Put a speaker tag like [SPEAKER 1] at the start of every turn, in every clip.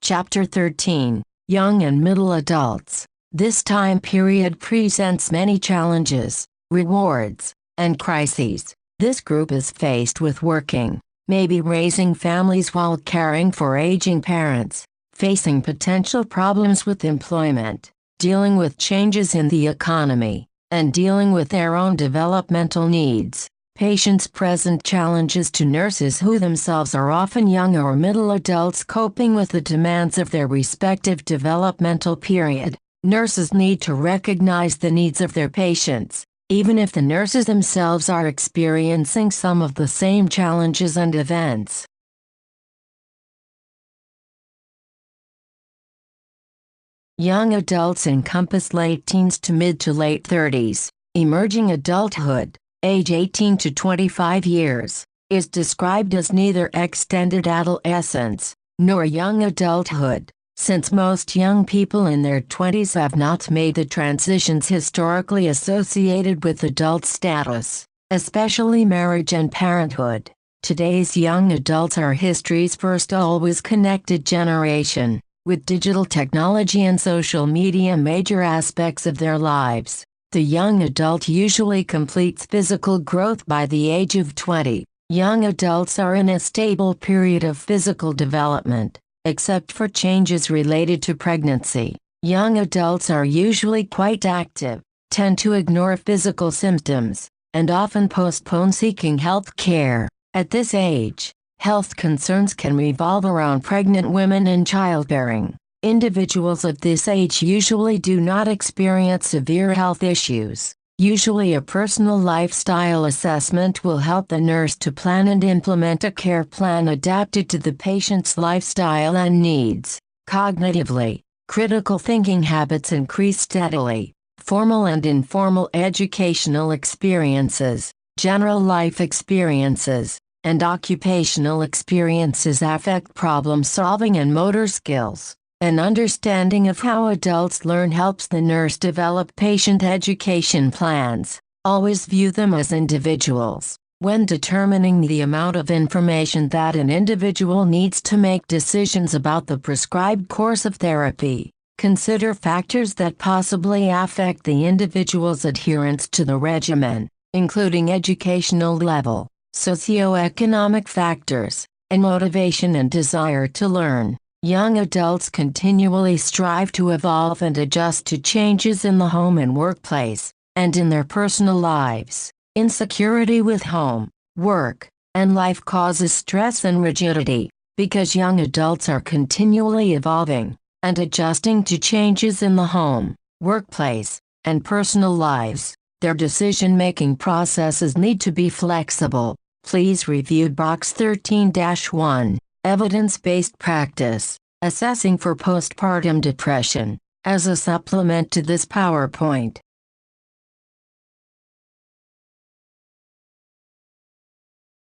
[SPEAKER 1] Chapter 13, Young and Middle Adults. This time period presents many challenges, rewards, and crises. This group is faced with working, maybe raising families while caring for aging parents, facing potential problems with employment, dealing with changes in the economy, and dealing with their own developmental needs. Patients present challenges to nurses who themselves are often young or middle adults coping with the demands of their respective developmental period. Nurses need to recognize the needs of their patients, even if the nurses themselves are experiencing some of the same challenges and events. Young adults encompass late teens to mid to late 30s. Emerging adulthood, age 18 to 25 years, is described as neither extended adolescence nor young adulthood, since most young people in their 20s have not made the transitions historically associated with adult status, especially marriage and parenthood. Today's young adults are history's first always connected generation, with digital technology and social media major aspects of their lives. The young adult usually completes physical growth by the age of 20. Young adults are in a stable period of physical development, except for changes related to pregnancy. Young adults are usually quite active, tend to ignore physical symptoms, and often postpone seeking health care. At this age, health concerns can revolve around pregnant women and childbearing. Individuals of this age usually do not experience severe health issues. Usually a personal lifestyle assessment will help the nurse to plan and implement a care plan adapted to the patient's lifestyle and needs. Cognitively, critical thinking habits increase steadily. Formal and informal educational experiences, general life experiences, and occupational experiences affect problem solving and motor skills. An understanding of how adults learn helps the nurse develop patient education plans. Always view them as individuals. When determining the amount of information that an individual needs to make decisions about the prescribed course of therapy, consider factors that possibly affect the individual's adherence to the regimen, including educational level, socioeconomic factors, and motivation and desire to learn. Young adults continually strive to evolve and adjust to changes in the home and workplace, and in their personal lives. Insecurity with home, work, and life causes stress and rigidity, because young adults are continually evolving and adjusting to changes in the home, workplace, and personal lives. Their decision-making processes need to be flexible. Please review Box 13-1. Evidence-based practice, assessing for postpartum depression, as a supplement to this PowerPoint.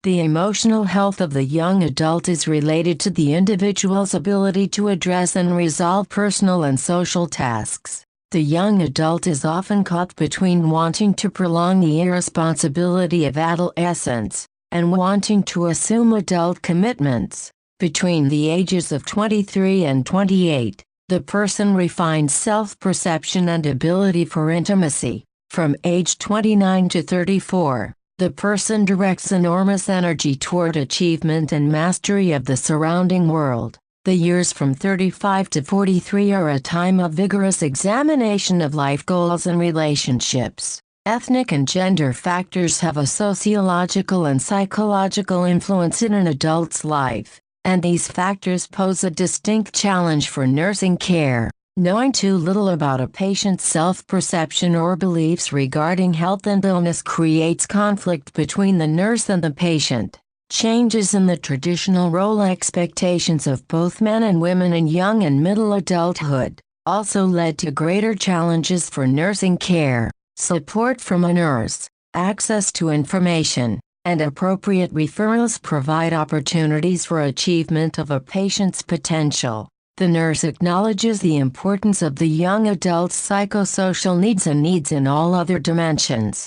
[SPEAKER 1] The emotional health of the young adult is related to the individual's ability to address and resolve personal and social tasks. The young adult is often caught between wanting to prolong the irresponsibility of adolescence and wanting to assume adult commitments. Between the ages of 23 and 28, the person refines self-perception and ability for intimacy. From age 29 to 34, the person directs enormous energy toward achievement and mastery of the surrounding world. The years from 35 to 43 are a time of vigorous examination of life goals and relationships. Ethnic and gender factors have a sociological and psychological influence in an adult's life, and these factors pose a distinct challenge for nursing care. Knowing too little about a patient's self-perception or beliefs regarding health and illness creates conflict between the nurse and the patient. Changes in the traditional role expectations of both men and women in young and middle adulthood also led to greater challenges for nursing care. Support from a nurse, access to information, and appropriate referrals provide opportunities for achievement of a patient's potential. The nurse acknowledges the importance of the young adult's psychosocial needs and needs in all other dimensions.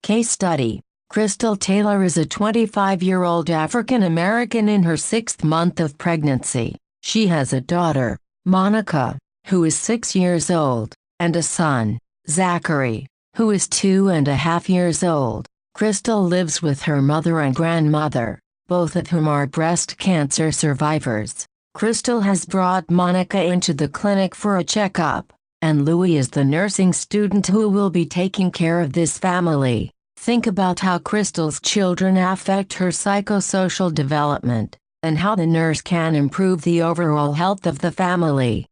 [SPEAKER 1] Case study. Crystal Taylor is a 25-year-old African-American in her 6th month of pregnancy. She has a daughter, Monica, who is 6 years old, and a son, Zachary, who is 2.5 years old. Crystal lives with her mother and grandmother, both of whom are breast cancer survivors. Crystal has brought Monica into the clinic for a checkup, and Louis is the nursing student who will be taking care of this family. Think about how Crystal's children affect her psychosocial development, and how the nurse can improve the overall health of the family.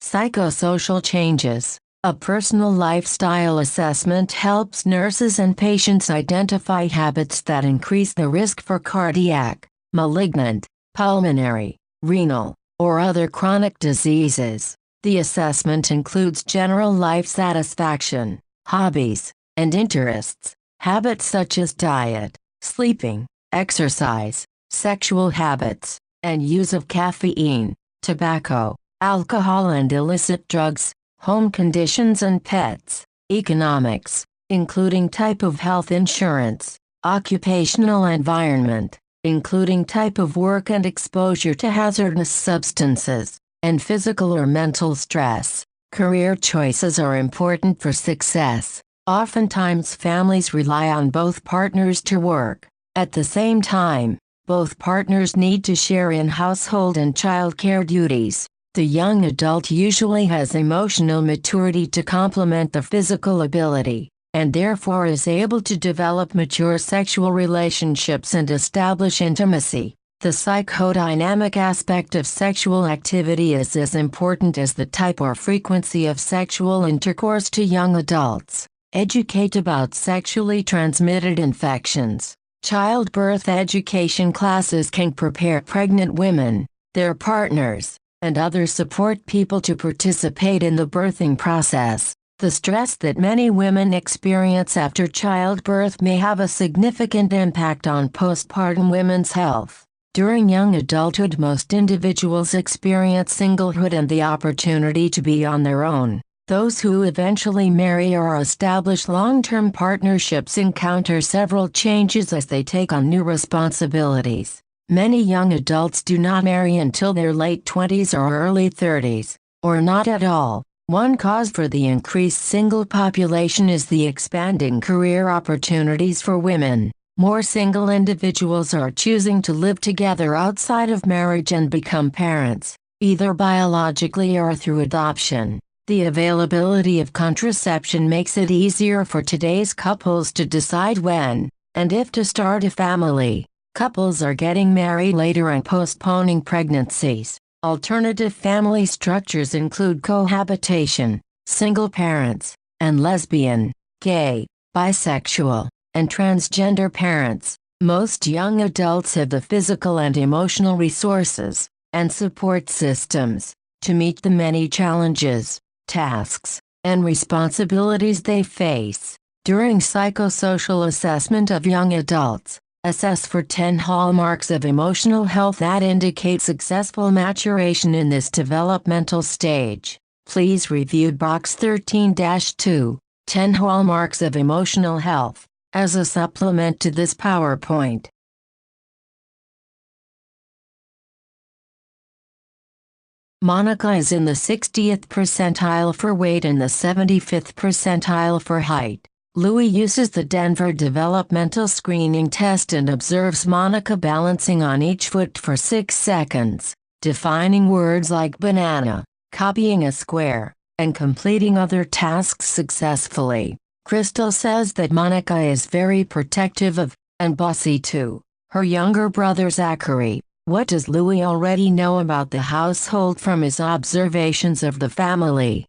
[SPEAKER 1] Psychosocial Changes. A personal lifestyle assessment helps nurses and patients identify habits that increase the risk for cardiac, malignant, pulmonary, renal, or other chronic diseases. The assessment includes general life satisfaction, hobbies, and interests, habits such as diet, sleeping, exercise, sexual habits, and use of caffeine, tobacco, alcohol and illicit drugs, home conditions and pets, economics, including type of health insurance, occupational environment, including type of work and exposure to hazardous substances, and physical or mental stress. Career choices are important for success. Oftentimes families rely on both partners to work. At the same time, both partners need to share in household and childcare duties. The young adult usually has emotional maturity to complement the physical ability, and therefore is able to develop mature sexual relationships and establish intimacy. The psychodynamic aspect of sexual activity is as important as the type or frequency of sexual intercourse to young adults. Educate about sexually transmitted infections. Childbirth education classes can prepare pregnant women, their partners, and other support people to participate in the birthing process. The stress that many women experience after childbirth may have a significant impact on postpartum women's health. During young adulthood, most individuals experience singlehood and the opportunity to be on their own. Those who eventually marry or establish long-term partnerships encounter several changes as they take on new responsibilities. Many young adults do not marry until their late 20s or early 30s, or not at all. One cause for the increased single population is the expanding career opportunities for women. More single individuals are choosing to live together outside of marriage and become parents, either biologically or through adoption. The availability of contraception makes it easier for today's couples to decide when, and if to start a family. Couples are getting married later and postponing pregnancies. Alternative family structures include cohabitation, single parents, and lesbian, gay, bisexual, and transgender parents. Most young adults have the physical and emotional resources and support systems to meet the many challenges, tasks, and responsibilities they face. During psychosocial assessment of young adults, assess for 10 hallmarks of emotional health that indicate successful maturation in this developmental stage. Please review box 13-2, 10 hallmarks of emotional health, as a supplement to this PowerPoint. Monica is in the 60th percentile for weight and the 75th percentile for height. Louis uses the Denver Developmental Screening Test and observes Monica balancing on each foot for 6 seconds, defining words like banana, copying a square, and completing other tasks successfully. Crystal says that Monica is very protective of, and bossy to, her younger brother Zachary. What does Louis already know about the household from his observations of the family?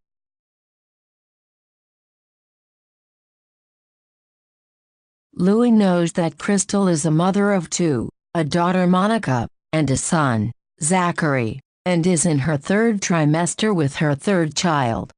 [SPEAKER 1] Louis knows that Crystal is a mother of 2, a daughter Monica, and a son, Zachary, and is in her 3rd trimester with her 3rd child.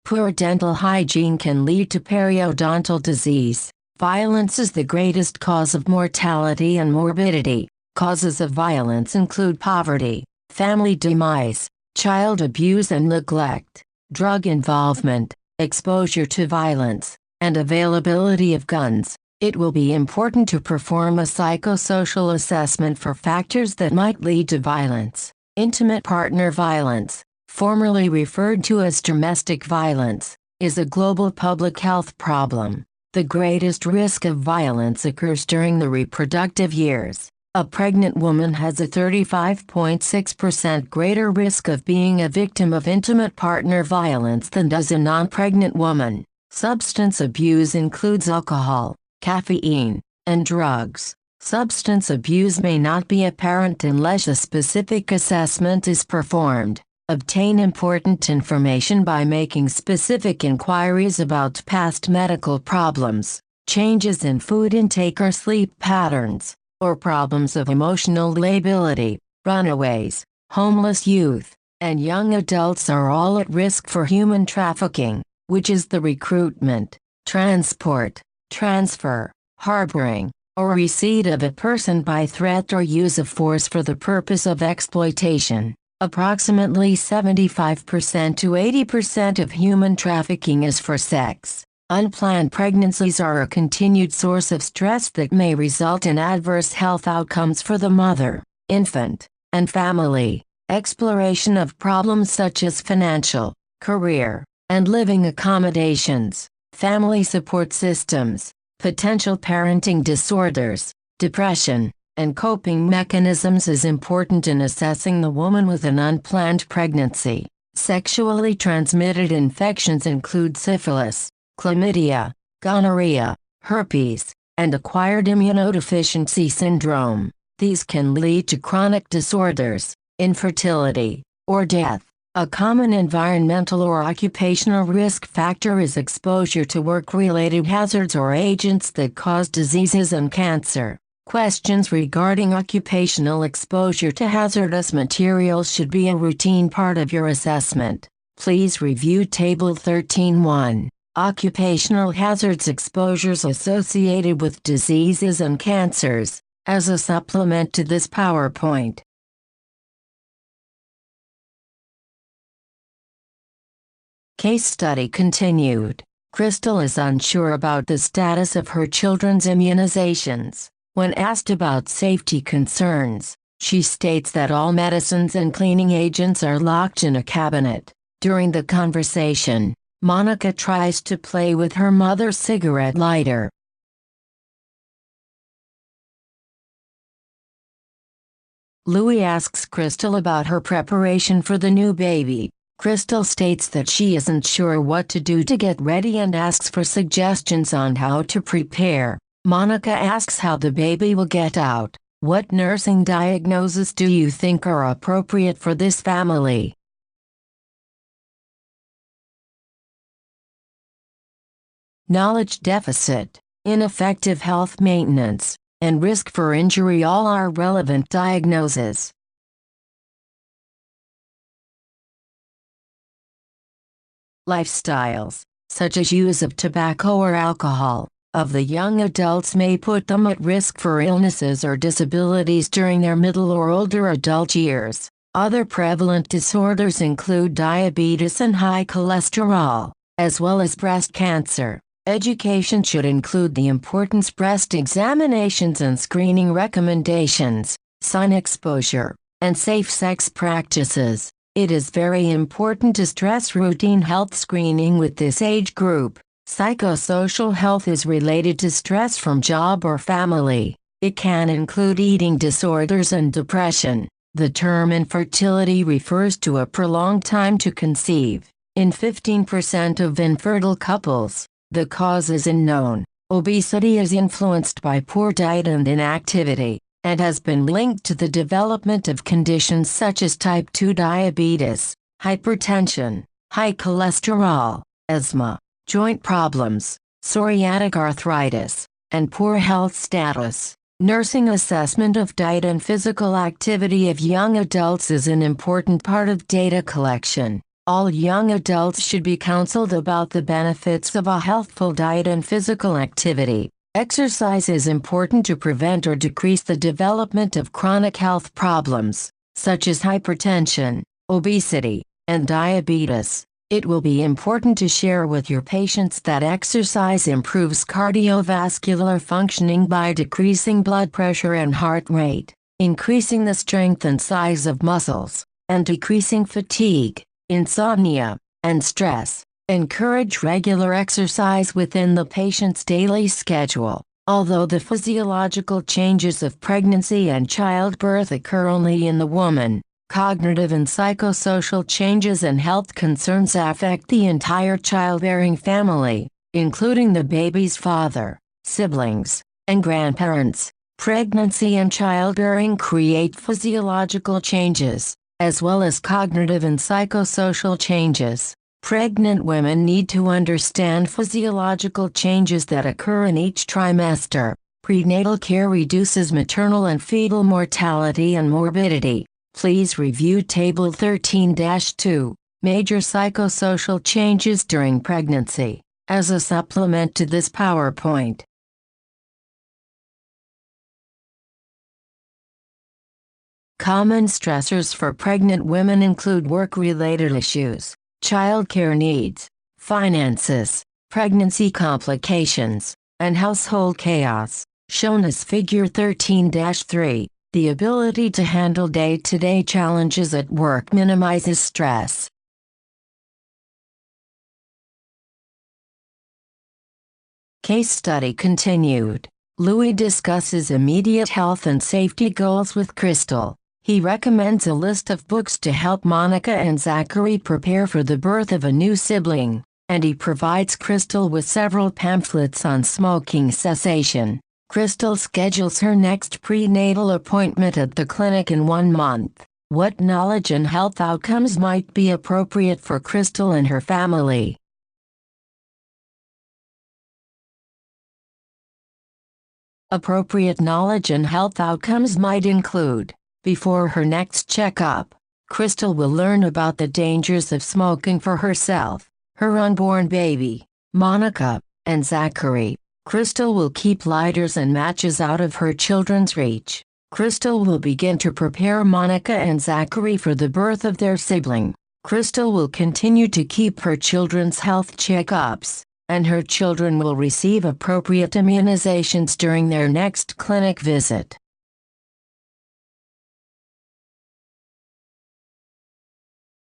[SPEAKER 1] Poor dental hygiene can lead to periodontal disease. Violence is the greatest cause of mortality and morbidity. Causes of violence include poverty, family demise, child abuse and neglect, drug involvement, exposure to violence, and availability of guns. It will be important to perform a psychosocial assessment for factors that might lead to violence. Intimate partner violence, formerly referred to as domestic violence, is a global public health problem. The greatest risk of violence occurs during the reproductive years. A pregnant woman has a 35.6% greater risk of being a victim of intimate partner violence than does a non-pregnant woman. Substance abuse includes alcohol, caffeine, and drugs. Substance abuse may not be apparent unless a specific assessment is performed. Obtain important information by making specific inquiries about past medical problems, changes in food intake or sleep patterns, or problems of emotional lability. Runaways, homeless youth, and young adults are all at risk for human trafficking, which is the recruitment, transport, transfer, harboring, or receipt of a person by threat or use of force for the purpose of exploitation. Approximately 75% to 80% of human trafficking is for sex. Unplanned pregnancies are a continued source of stress that may result in adverse health outcomes for the mother, infant, and family. Exploration of problems such as financial, career, and living accommodations, family support systems, potential parenting disorders, depression, and coping mechanisms is important in assessing the woman with an unplanned pregnancy. Sexually transmitted infections include syphilis, chlamydia, gonorrhea, herpes, and acquired immunodeficiency syndrome. These can lead to chronic disorders, infertility, or death. A common environmental or occupational risk factor is exposure to work-related hazards or agents that cause diseases and cancer. Questions regarding occupational exposure to hazardous materials should be a routine part of your assessment. Please review Table 13.1, Occupational Hazards Exposures Associated with Diseases and Cancers, as a supplement to this PowerPoint. Case study continued. Crystal is unsure about the status of her children's immunizations. When asked about safety concerns, she states that all medicines and cleaning agents are locked in a cabinet. During the conversation, Monica tries to play with her mother's cigarette lighter. Louis asks Crystal about her preparation for the new baby. Crystal states that she isn't sure what to do to get ready and asks for suggestions on how to prepare. Monica asks how the baby will get out. What nursing diagnoses do you think are appropriate for this family? Knowledge deficit, ineffective health maintenance, and risk for injury all are relevant diagnoses. Lifestyles, such as use of tobacco or alcohol, of the young adults may put them at risk for illnesses or disabilities during their middle or older adult years. Other prevalent disorders include diabetes and high cholesterol, as well as breast cancer. Education should include the importance breast examinations and screening recommendations, sun exposure, and safe sex practices. It is very important to stress routine health screening with this age group. Psychosocial health is related to stress from job or family. It can include eating disorders and depression. The term infertility refers to a prolonged time to conceive. In 15% of infertile couples, the cause is unknown. Obesity is influenced by poor diet and inactivity, and has been linked to the development of conditions such as type 2 diabetes, hypertension, high cholesterol, asthma, joint problems, psoriatic arthritis, and poor health status. Nursing assessment of diet and physical activity of young adults is an important part of data collection. All young adults should be counseled about the benefits of a healthful diet and physical activity. Exercise is important to prevent or decrease the development of chronic health problems. such as hypertension, obesity, and diabetes. It will be important to share with your patients that exercise improves cardiovascular functioning by decreasing blood pressure and heart rate, increasing the strength and size of muscles, and decreasing fatigue, insomnia, and stress. Encourage regular exercise within the patient's daily schedule. Although the physiological changes of pregnancy and childbirth occur only in the woman, cognitive and psychosocial changes and health concerns affect the entire childbearing family, including the baby's father, siblings, and grandparents. Pregnancy and childbearing create physiological changes, as well as cognitive and psychosocial changes. Pregnant women need to understand physiological changes that occur in each trimester. Prenatal care reduces maternal and fetal mortality and morbidity. Please review Table 13-2, Major Psychosocial Changes During Pregnancy, as a supplement to this PowerPoint. Common stressors for pregnant women include work-related issues, childcare needs, finances, pregnancy complications, and household chaos, shown as Figure 13-3. The ability to handle day-to-day challenges at work minimizes stress. Case study continued. Louis discusses immediate health and safety goals with Crystal. He recommends a list of books to help Monica and Zachary prepare for the birth of a new sibling, and he provides Crystal with several pamphlets on smoking cessation. Crystal schedules her next prenatal appointment at the clinic in 1 month. What knowledge and health outcomes might be appropriate for Crystal and her family? Appropriate knowledge and health outcomes might include: before her next checkup, Crystal will learn about the dangers of smoking for herself, her unborn baby, Monica, and Zachary. Crystal will keep lighters and matches out of her children's reach. Crystal will begin to prepare Monica and Zachary for the birth of their sibling. Crystal will continue to keep her children's health checkups, and her children will receive appropriate immunizations during their next clinic visit.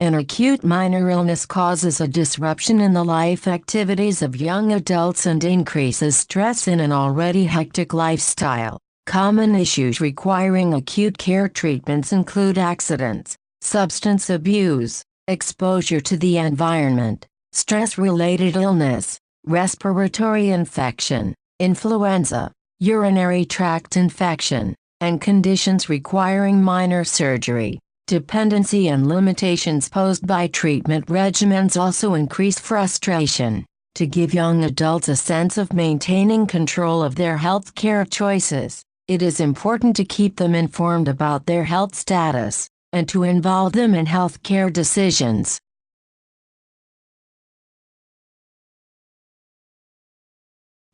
[SPEAKER 1] An acute minor illness causes a disruption in the life activities of young adults and increases stress in an already hectic lifestyle. Common issues requiring acute care treatments include accidents, substance abuse, exposure to the environment, stress-related illness, respiratory infection, influenza, urinary tract infection, and conditions requiring minor surgery. Dependency and limitations posed by treatment regimens also increase frustration. To give young adults a sense of maintaining control of their health care choices, it is important to keep them informed about their health status, and to involve them in health care decisions.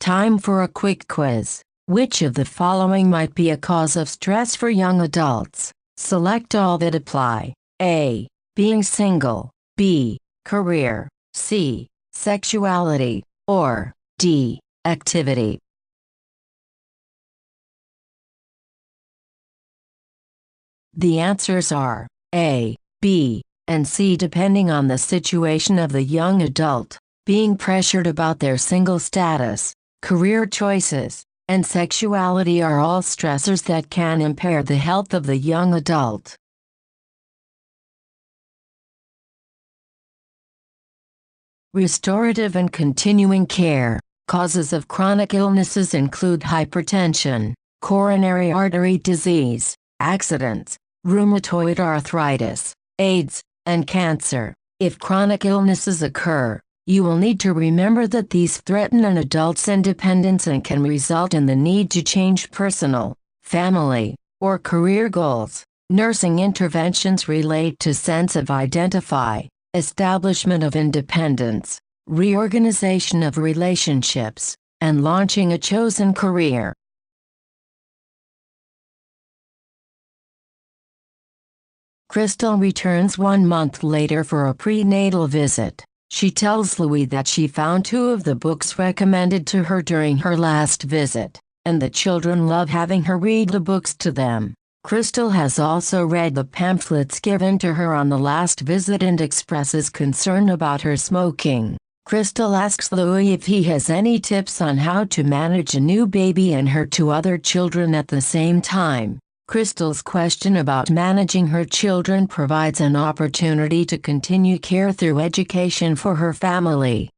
[SPEAKER 1] Time for a quick quiz. Which of the following might be a cause of stress for young adults? Select all that apply. A. Being single. B. Career. C. Sexuality. Or D. Activity. The answers are A, B, and C depending on the situation of the young adult. Being pressured about their single status, career choices, and sexuality are all stressors that can impair the health of the young adult. Restorative and continuing care. Causes of chronic illnesses include hypertension, coronary artery disease, accidents, rheumatoid arthritis, AIDS, and cancer. If chronic illnesses occur, you will need to remember that these threaten an adult's independence and can result in the need to change personal, family, or career goals. Nursing interventions relate to sense of identify, establishment of independence, reorganization of relationships, and launching a chosen career. Crystal returns 1 month later for a prenatal visit. She tells Louis that she found 2 of the books recommended to her during her last visit, and the children love having her read the books to them. Crystal has also read the pamphlets given to her on the last visit and expresses concern about her smoking. Crystal asks Louis if he has any tips on how to manage a new baby and her 2 other children at the same time. Crystal's question about managing her children provides an opportunity to continue care through education for her family.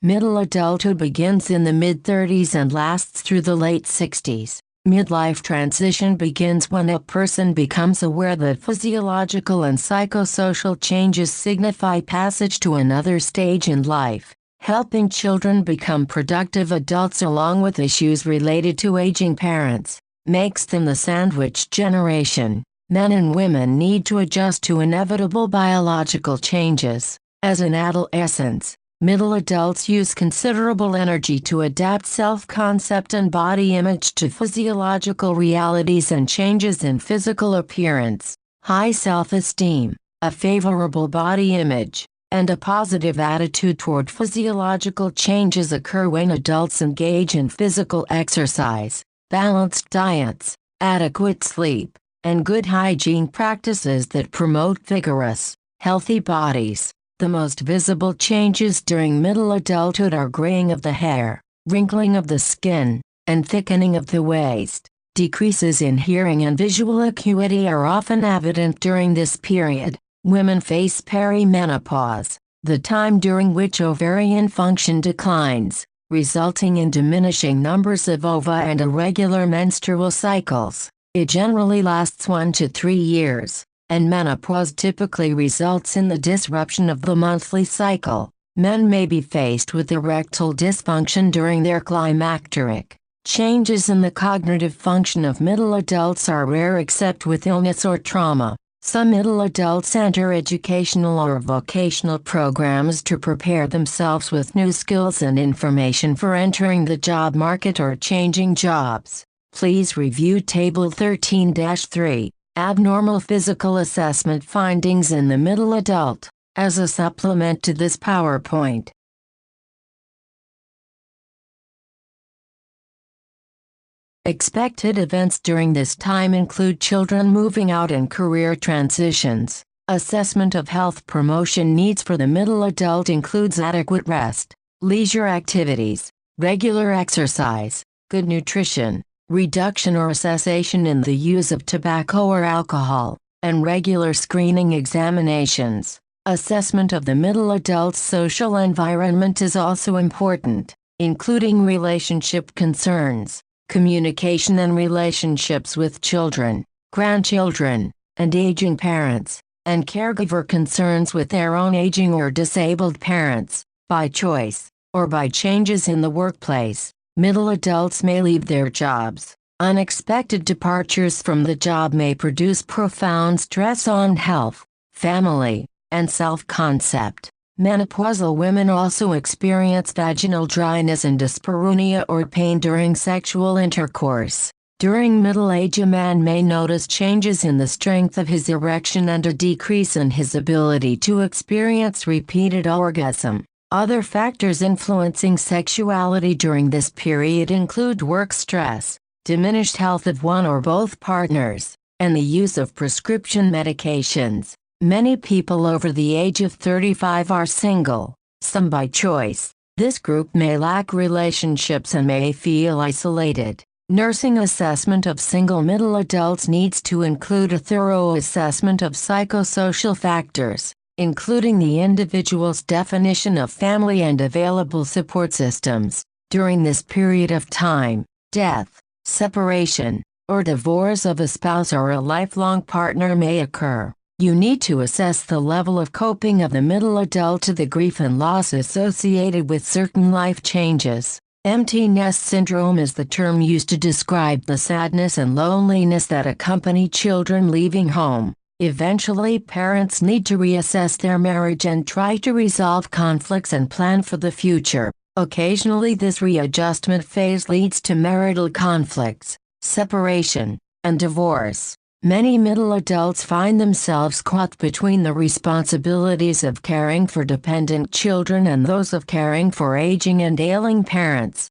[SPEAKER 1] Middle adulthood begins in the mid-30s and lasts through the late 60s. Midlife transition begins when a person becomes aware that physiological and psychosocial changes signify passage to another stage in life. Helping children become productive adults along with issues related to aging parents makes them the sandwich generation. Men and women need to adjust to inevitable biological changes. As in adolescence, middle adults use considerable energy to adapt self-concept and body image to physiological realities and changes in physical appearance. High self-esteem, a favorable body image, and a positive attitude toward physiological changes occur when adults engage in physical exercise, balanced diets, adequate sleep, and good hygiene practices that promote vigorous, healthy bodies. The most visible changes during middle adulthood are graying of the hair, wrinkling of the skin, and thickening of the waist. Decreases in hearing and visual acuity are often evident during this period. Women face perimenopause, the time during which ovarian function declines, resulting in diminishing numbers of ova and irregular menstrual cycles. It generally lasts 1 to 3 years, and menopause typically results in the disruption of the monthly cycle. Men may be faced with erectile dysfunction during their climacteric. Changes in the cognitive function of middle adults are rare except with illness or trauma. Some middle adults enter educational or vocational programs to prepare themselves with new skills and information for entering the job market or changing jobs. Please review Table 13-3, Abnormal Physical Assessment Findings in the Middle Adult, as a supplement to this PowerPoint. Expected events during this time include children moving out and career transitions. Assessment of health promotion needs for the middle adult includes adequate rest, leisure activities, regular exercise, good nutrition, reduction or cessation in the use of tobacco or alcohol, and regular screening examinations. Assessment of the middle adult's social environment is also important, including relationship concerns, communication and relationships with children, grandchildren, and aging parents, and caregiver concerns with their own aging or disabled parents, by choice, or by changes in the workplace. Middle adults may leave their jobs. Unexpected departures from the job may produce profound stress on health, family, and self-concept. Menopausal women also experience vaginal dryness and dyspareunia or pain during sexual intercourse. During middle age, a man may notice changes in the strength of his erection and a decrease in his ability to experience repeated orgasm. Other factors influencing sexuality during this period include work stress, diminished health of one or both partners, and the use of prescription medications. Many people over the age of 35 are single, some by choice. This group may lack relationships and may feel isolated. Nursing assessment of single middle adults needs to include a thorough assessment of psychosocial factors, including the individual's definition of family and available support systems. During this period of time, death, separation, or divorce of a spouse or a lifelong partner may occur. You need to assess the level of coping of the middle adult to the grief and loss associated with certain life changes. Empty nest syndrome is the term used to describe the sadness and loneliness that accompany children leaving home. Eventually, parents need to reassess their marriage and try to resolve conflicts and plan for the future. Occasionally, this readjustment phase leads to marital conflicts. separation, and divorce. Many middle adults find themselves caught between the responsibilities of caring for dependent children and those of caring for aging and ailing parents.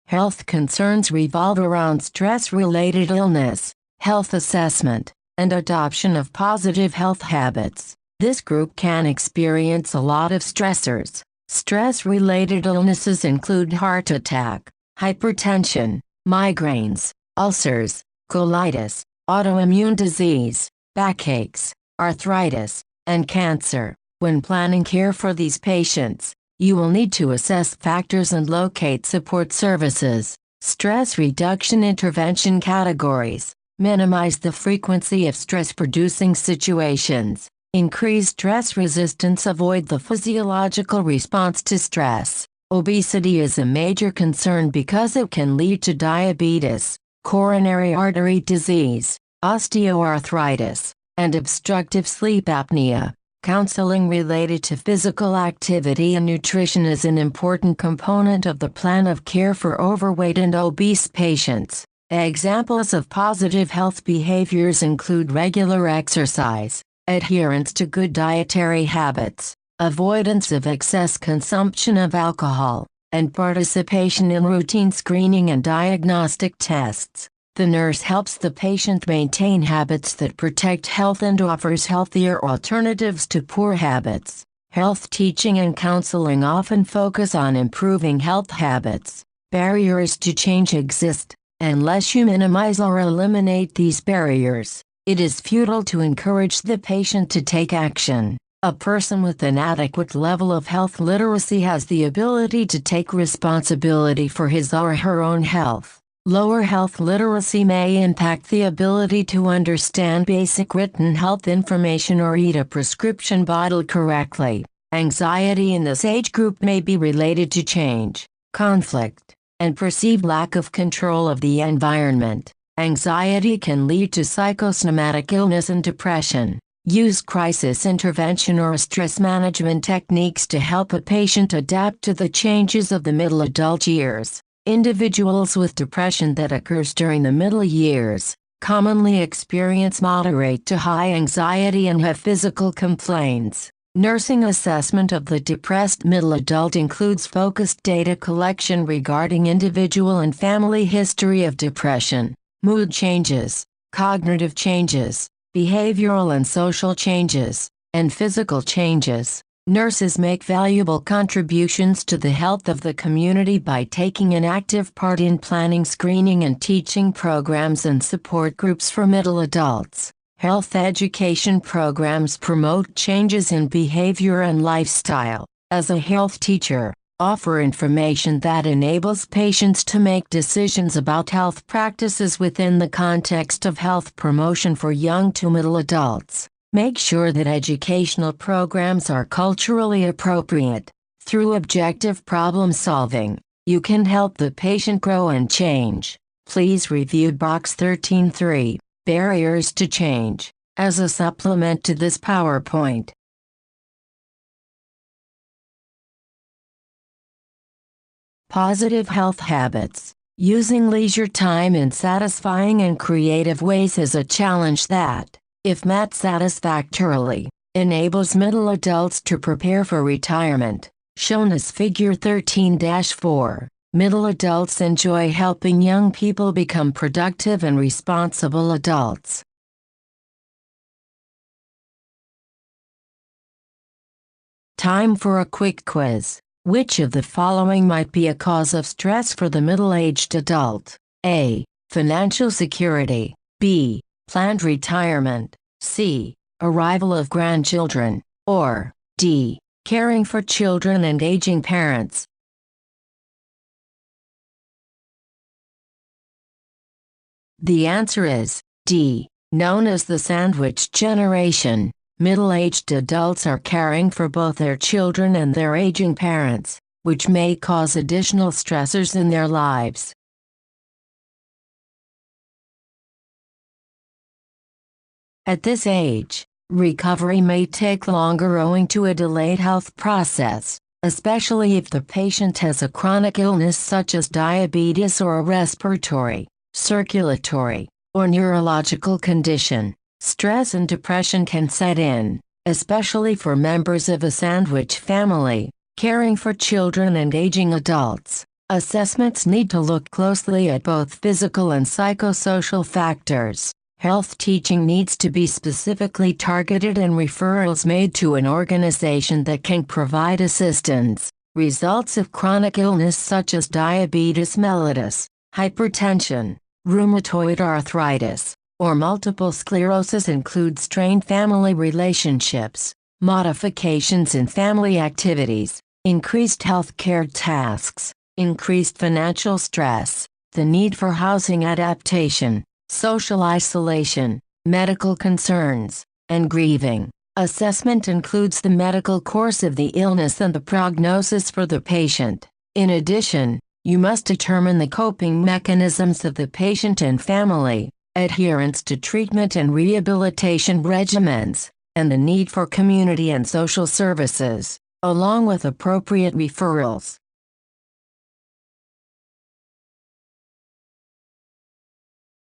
[SPEAKER 1] Health concerns revolve around stress-related illness, health assessment, and adoption of positive health habits. This group can experience a lot of stressors. Stress-related illnesses include heart attack, hypertension, migraines, ulcers, colitis, autoimmune disease, backaches, arthritis, and cancer. When planning care for these patients, you will need to assess factors and locate support services. Stress reduction intervention categories: minimize the frequency of stress-producing situations. Increase stress resistance. Avoid the physiological response to stress. Obesity is a major concern because it can lead to diabetes, coronary artery disease, osteoarthritis, and obstructive sleep apnea. Counseling related to physical activity and nutrition is an important component of the plan of care for overweight and obese patients. Examples of positive health behaviors include regular exercise, adherence to good dietary habits, avoidance of excess consumption of alcohol, and participation in routine screening and diagnostic tests. The nurse helps the patient maintain habits that protect health and offers healthier alternatives to poor habits. Health teaching and counseling often focus on improving health habits. Barriers to change exist. Unless you minimize or eliminate these barriers, it is futile to encourage the patient to take action. A person with an adequate level of health literacy has the ability to take responsibility for his or her own health. Lower health literacy may impact the ability to understand basic written health information or read a prescription bottle correctly. Anxiety in this age group may be related to change, conflict, and perceived lack of control of the environment. Anxiety can lead to psychosomatic illness and depression. Use crisis intervention or stress management techniques to help a patient adapt to the changes of the middle adult years. Individuals with depression that occurs during the middle years commonly experience moderate to high anxiety and have physical complaints. Nursing assessment of the depressed middle adult includes focused data collection regarding individual and family history of depression, mood changes, cognitive changes, behavioral and social changes, and physical changes. Nurses make valuable contributions to the health of the community by taking an active part in planning screening and teaching programs and support groups for middle adults. Health education programs promote changes in behavior and lifestyle. As a health teacher, offer information that enables patients to make decisions about health practices within the context of health promotion for young to middle adults. Make sure that educational programs are culturally appropriate. Through objective problem solving, you can help the patient grow and change. Please review Box 13.3, Barriers to Change, as a supplement to this PowerPoint. Positive health habits. Using leisure time in satisfying and creative ways is a challenge that, if met satisfactorily, enables middle adults to prepare for retirement. Shown as Figure 13-4, middle adults enjoy helping young people become productive and responsible adults. Time for a quick quiz. Which of the following might be a cause of stress for the middle-aged adult? A. Financial security. B. Planned retirement. C. Arrival of grandchildren. Or D. Caring for children and aging parents. The answer is D. Known as the sandwich generation, middle-aged adults are caring for both their children and their aging parents, which may cause additional stressors in their lives. At this age, recovery may take longer owing to a delayed health process, especially if the patient has a chronic illness such as diabetes or a respiratory, circulatory, or neurological condition. Stress and depression can set in, especially for members of a sandwich family, caring for children and aging adults. Assessments need to look closely at both physical and psychosocial factors. Health teaching needs to be specifically targeted and referrals made to an organization that can provide assistance. Results of chronic illness such as diabetes mellitus, hypertension, rheumatoid arthritis, or multiple sclerosis include strained family relationships, modifications in family activities, increased healthcare tasks, increased financial stress, the need for housing adaptation, social isolation, medical concerns, and grieving. Assessment includes the medical course of the illness and the prognosis for the patient. In addition, you must determine the coping mechanisms of the patient and family, adherence to treatment and rehabilitation regimens, and the need for community and social services, along with appropriate referrals.